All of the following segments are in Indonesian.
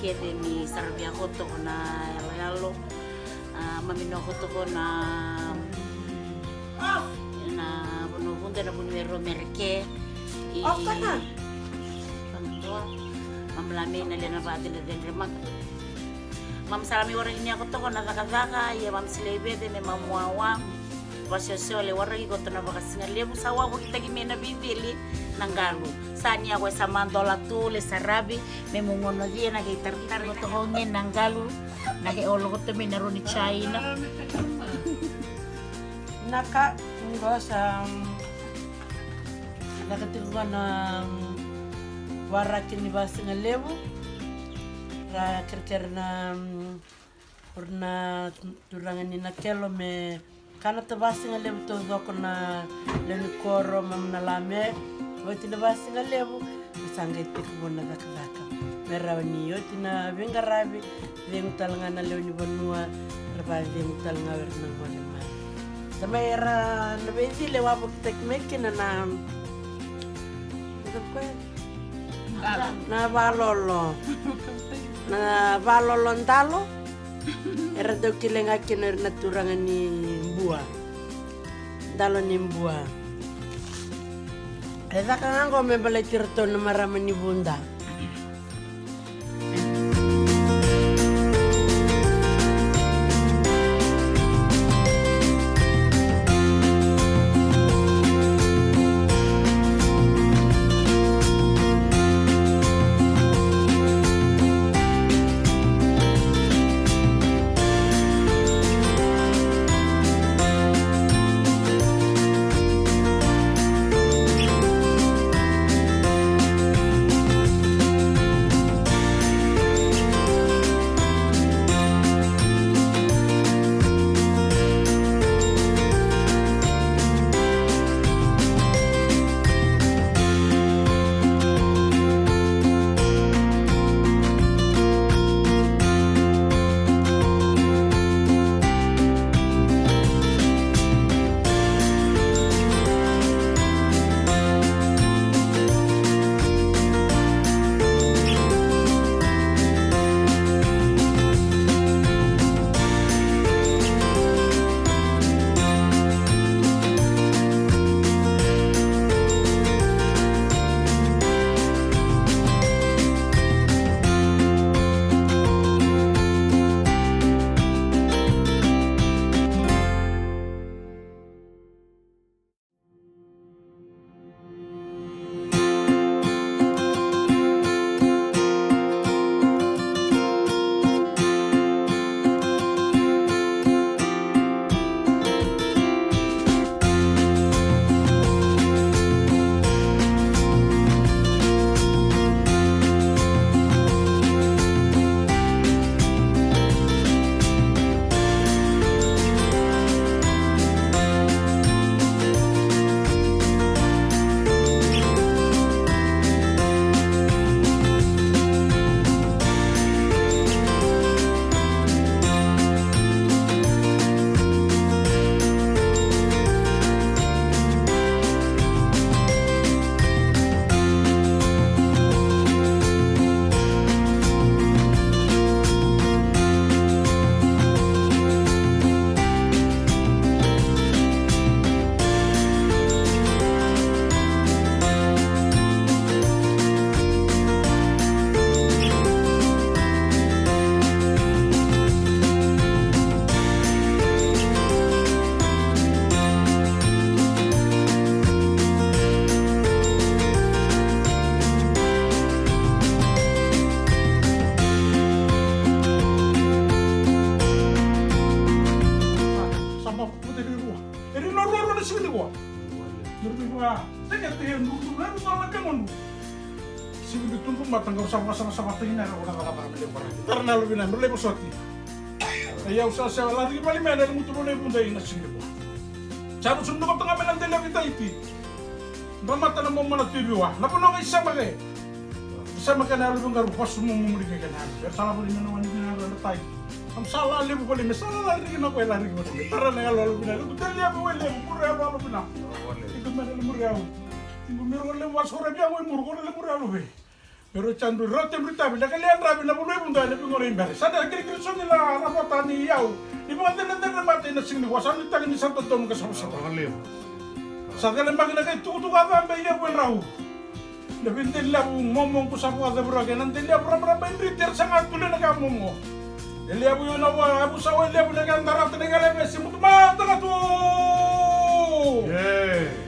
kede mi sarabia koto na yalo mamino koto na buno bunde na bunuero merke Kana? Pantua mamlami na lena ba din remak mam salami warang ini ako to ko nakakaka ya mam silebe de me mamuawa basyo le warang ko to na bakasinga lebu sawa ko kita gimena bibili nanggalu sani ako sa mandola tu le sarabi me mungono dia na gitar ko to hongen nanggalu na ke olo ko to me naro ni China Naka ngosa nakatingwa ng warakin ni basinga lebu ra kerker na purna turangan ni nakelo me kana tabasinga lebu to doko na leni koro mamna lame wati na basinga lebu sanga itik bona dakaka merawani yoti na vengarabi veng talanga na leni bonua raba veng talanga werna ngone mai sama era na bezi le wabok tek mekina na na balolo na balolo ndalo era do kilenga kiner na turanga ni mbua ndalo ni mbua eda kango me bale tirto na marama ni bunda matanggaw sama-sama tingin na ako nakakapamili ko rin. Tara na lubinan, nulay po soti. Ayaw sa siya, lari ka palimena, alam mo tuloy na yung bunda yung nasili po. Sabi sundo ka tangamin ang dalaw kita iti. Bamata na mo manatibiwa. Napuno ka isama ka eh. Isama ka na lubang garu, pas sumumuli ka ganaan. Pero sana po rin naman yung ginagawa na tayo. Ang sala libo pa rin, sala lari ka na ko, lari ka na. Tara na yung lubinan. Lubinan niya po, pura yung lubinan. Ikot man yung muryaw. Tingko meron lang was ko rin yung murko na lang muryaw. Pero candu rote britabi na kalian rabi na bulay bunda na pingore imbere. Sada kiri-kiri songi la rapota ni yau. Di mga tena mate na singni wasan ni tagi ni santo tomu kasama-sama. Sa kalembang na kay tutu-tuka ka ba iya buwan rahu. Nabintin lang momong ko sa mga daburaga. Nantin niya pra-pra ba inriter sa nga tuloy na kamong mo. Dili abu yun awa, abu sawa ili abu na gandara at nagalabi. Simutuma, taga to! Yeah.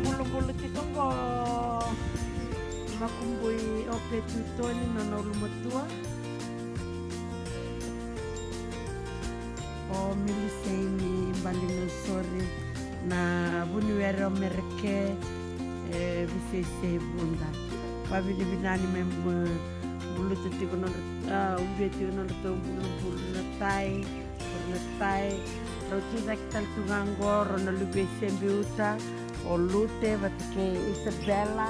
Bulu-bulu ti kongko makumbui ope tutoni nono lumatua o milisei mi imbalino sori na buniwere o merke visei bunda wabidi binani mem bulu tuti kono ubeti kono to bulu na tai roti zaktal tungangor no lube sembiuta o lute vatike Isabella